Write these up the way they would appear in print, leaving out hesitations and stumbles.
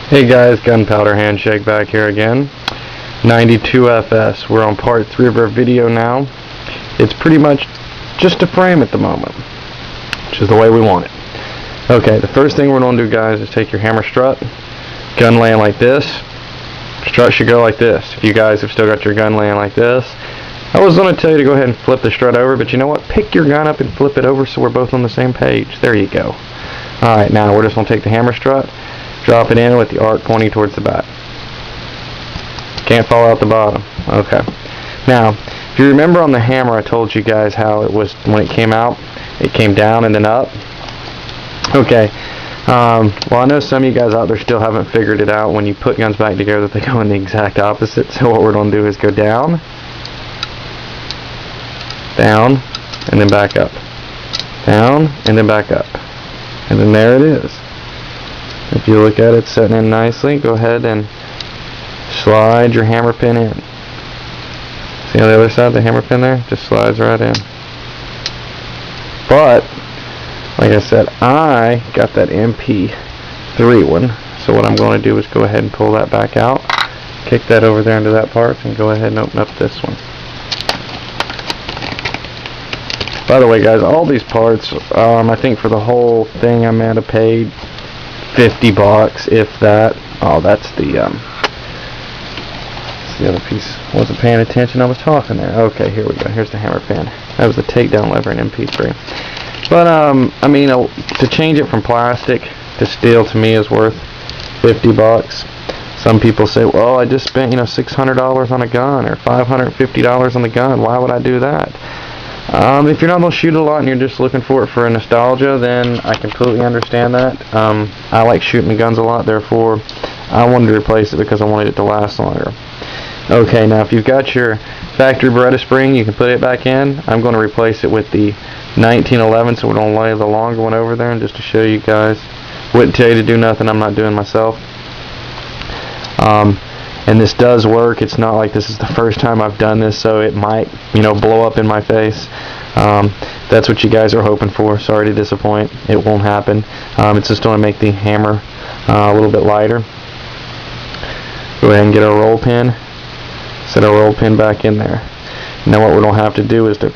Hey guys, Gunpowder Handshake back here again. 92FS. We're on part 3 of our video now. It's pretty much just a frame at the moment, which is the way we want it. Okay, the first thing we're going to do, guys, is take your hammer strut, gun laying like this. Strut should go like this. If you guys have still got your gun laying like this, I was going to tell you to go ahead and flip the strut over, but you know what? Pick your gun up and flip it over so we're both on the same page. There you go. Alright, now we're just going to take the hammer strut, drop it in with the arc pointing towards the back. Can't fall out the bottom. Okay. Now, if you remember on the hammer, I told you guys how it was when it came out. It came down and then up. Okay. Well, I know some of you guys out there still haven't figured it out. When you put guns back together, they go in the exact opposite. So what we're going to do is go down, down, and then back up. Down, and then back up. And then there it is. If you look at it setting in nicely, go ahead and slide your hammer pin in. See on the other side, the hammer pin there? Just slides right in. But, like I said, I got that MP3 one. So what I'm going to do is go ahead and pull that back out, kick that over there into that part, and go ahead and open up this one. By the way, guys, all these parts, I think for the whole thing I might have paid $50, if that. Oh, that's the other piece. Wasn't paying attention. I was talking there. Okay, here we go. Here's the hammer pin. That was the takedown lever in MP3. But I mean, to change it from plastic to steel to me is worth $50. Some people say, well, I just spent $600 on a gun or $550 on the gun. Why would I do that? If you're not going to shoot a lot and you're just looking for it for a nostalgia, then I completely understand that. I like shooting the guns a lot, therefore I wanted to replace it because I wanted it to last longer. Okay, now if you've got your factory beretta spring, you can put it back in. I'm going to replace it with the 1911, so we're going to lay the longer one over there, and just to show you guys. Wouldn't tell you to do nothing I'm not doing myself. And this does work. It's not like this is the first time I've done this, so it might, blow up in my face. That's what you guys are hoping for. Sorry to disappoint. It won't happen. It's just going to make the hammer a little bit lighter. Go ahead and get our roll pin. Set our roll pin back in there. Now what we're going to have to do is to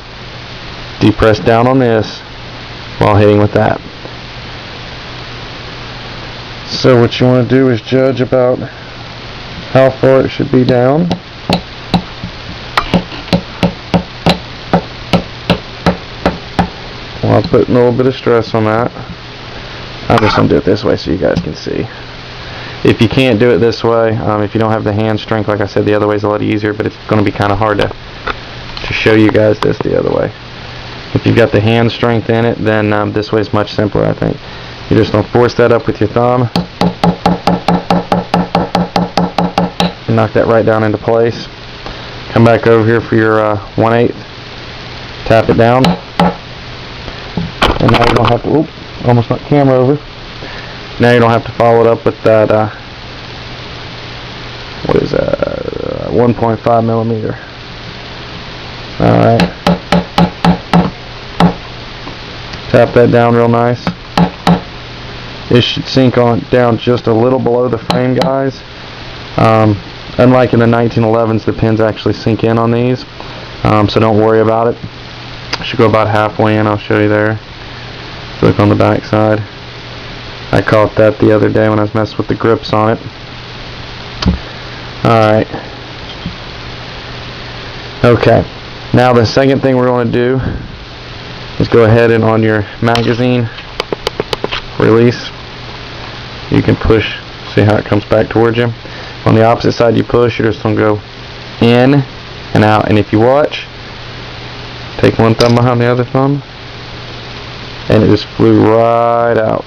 depress down on this while hitting with that. So what you want to do is judge about how far it should be down. Well, I'm putting a little bit of stress on that. I'm just going to do it this way so you guys can see. If you can't do it this way, if you don't have the hand strength, like I said, the other way is a lot easier, but it's going to be kind of hard to show you guys this the other way. If you've got the hand strength in it, then this way is much simpler, I think. You're just going to force that up with your thumb. Knock that right down into place. Come back over here for your 1/8. Tap it down. And now you don't have to, almost knocked camera over. Now you don't have to follow it up with that, what is that, 1.5 millimeter. Alright. Tap that down real nice. It should sink on down just a little below the frame, guys. Unlike in the 1911s, the pins actually sink in on these, so don't worry about it. It should go about halfway in. I'll show you there. Look on the back side. I caught that the other day when I was messing with the grips on it. Alright. Okay. Now the second thing we're going to do is go ahead and on your magazine release, you can push. See how it comes back towards you? On the opposite side you push, you're just going to go in and out. And if you watch, take one thumb behind the other thumb, and it just flew right out.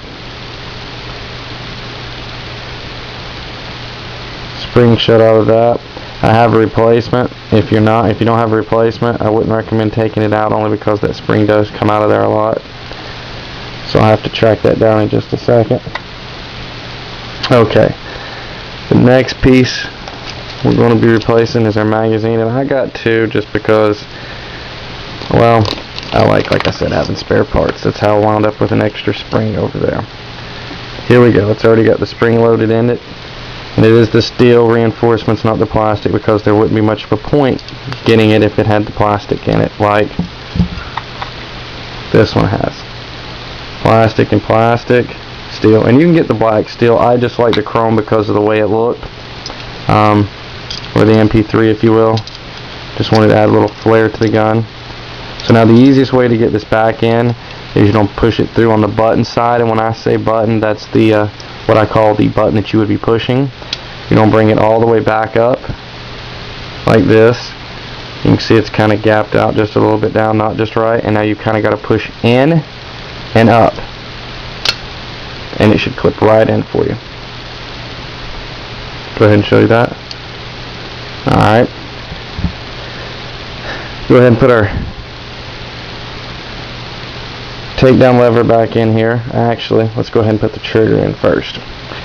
Spring shut out of that. I have a replacement. If you don't have a replacement, I wouldn't recommend taking it out, only because that spring does come out of there a lot. So I'll have to track that down in just a second. Okay. The next piece we're going to be replacing is our magazine, and I got two just because, well, I like I said, having spare parts. That's how I wound up with an extra spring over there. Here we go. It's already got the spring loaded in it. It is the steel reinforcements, not the plastic, because there wouldn't be much of a point getting it if it had the plastic in it, like this one has. Plastic and plastic, steel, and you can get the black steel. I just like the chrome because of the way it looked, or the MP3 if you will. Just wanted to add a little flair to the gun. So now the easiest way to get this back in is you don't push it through on the button side, and when I say button, that's the what I call the button that you would be pushing. You don't bring it all the way back up like this. You can see it's kind of gapped out just a little bit down, not just right, and now you kind of got to push in and up, and it should clip right in for you. Go ahead and show you that. Alright, go ahead and put our takedown lever back in here. Actually, let's go ahead and put the trigger in first.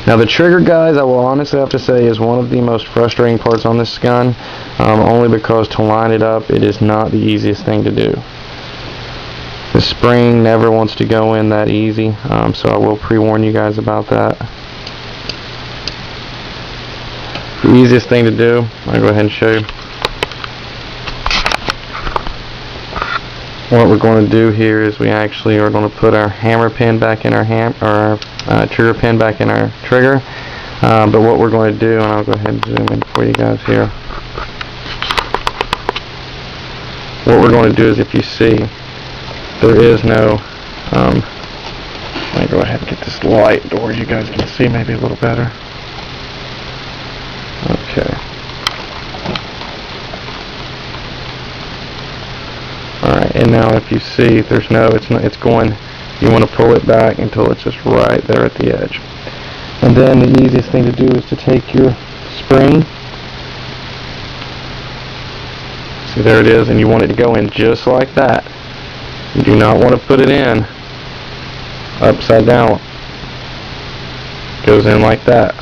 Now the trigger, guys, I will honestly have to say is one of the most frustrating parts on this gun, only because to line it up, it is not the easiest thing to do. The spring never wants to go in that easy, so I will pre-warn you guys about that. The easiest thing to do, I'll go ahead and show you. What we're going to do here is we actually are going to put our hammer pin back in our trigger pin back in our trigger. But what we're going to do, and I'll go ahead and zoom in for you guys here. What we're going to do is, if you see, there is no. Let me go ahead and get this light door. You guys can see maybe a little better. Okay. Alright, and now if you see, there's no, it's going, you want to pull it back until it's just right there at the edge. And then the easiest thing to do is to take your spring, see, there it is, and you want it to go in just like that. You do not want to put it in upside down. It goes in like that.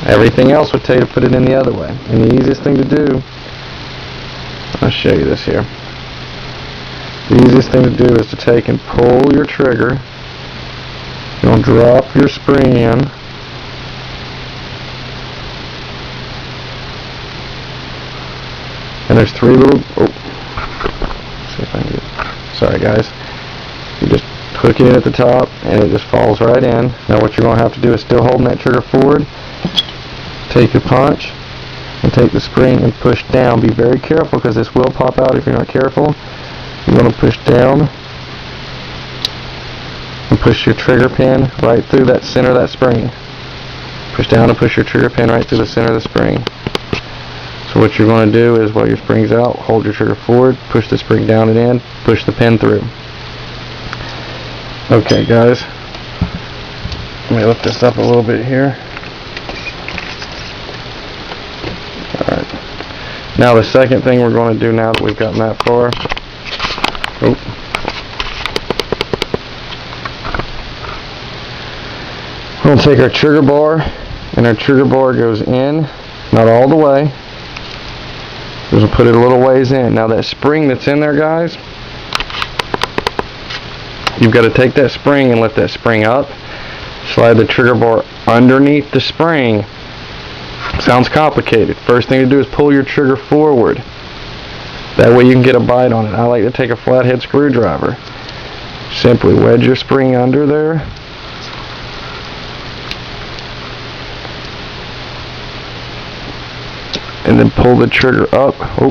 Everything else would tell you to put it in the other way. And the easiest thing to do, I'll show you this here. The easiest thing to do is to take and pull your trigger. You're going to drop your spring in. And there's three little, let's see if I can get it. Sorry guys. You just hook it in at the top and it just falls right in. Now what you're going to have to do is, still holding that trigger forward, take your punch and take the spring and push down. Be very careful because this will pop out if you're not careful. You want to push down and push your trigger pin right through that center of that spring. Push down and push your trigger pin right through the center of the spring. So what you're going to do is, while your spring's out, hold your trigger forward, push the spring down and in, push the pin through. Okay guys, let me lift this up a little bit here. Alright, now the second thing we're going to do, now that we've gotten that far, we're going to take our trigger bar, and our trigger bar goes in, not all the way. We're going to put it a little ways in. Now that spring that's in there, guys, you've got to take that spring and lift that spring up. Slide the trigger bar underneath the spring. Sounds complicated. First thing to do is pull your trigger forward. That way you can get a bite on it. I like to take a flathead screwdriver. Simply wedge your spring under there. And then pull the trigger up. Oh.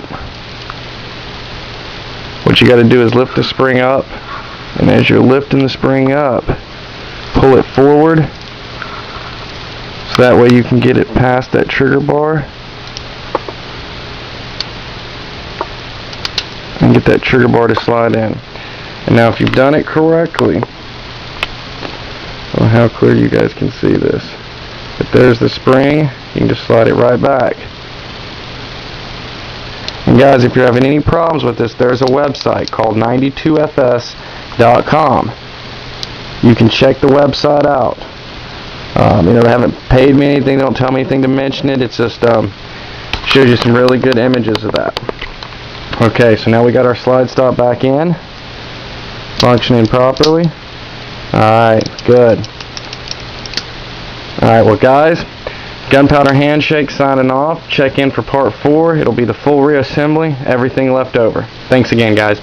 What you got to do is lift the spring up. And as you're lifting the spring up, pull it forward. So that way you can get it past that trigger bar. And get that trigger bar to slide in. And now if you've done it correctly, I don't know how clear you guys can see this, but there's the spring. You can just slide it right back. And guys, if you're having any problems with this, there's a website called 92fs.com. You can check the website out. They haven't paid me anything, they don't tell me anything to mention it. It's just shows you some really good images of that. Okay, so now we got our slide stop back in, functioning properly. Alright, good. Alright, well guys, Gunpowder Handshake signing off. Check in for part 4. It'll be the full reassembly, everything left over. Thanks again, guys.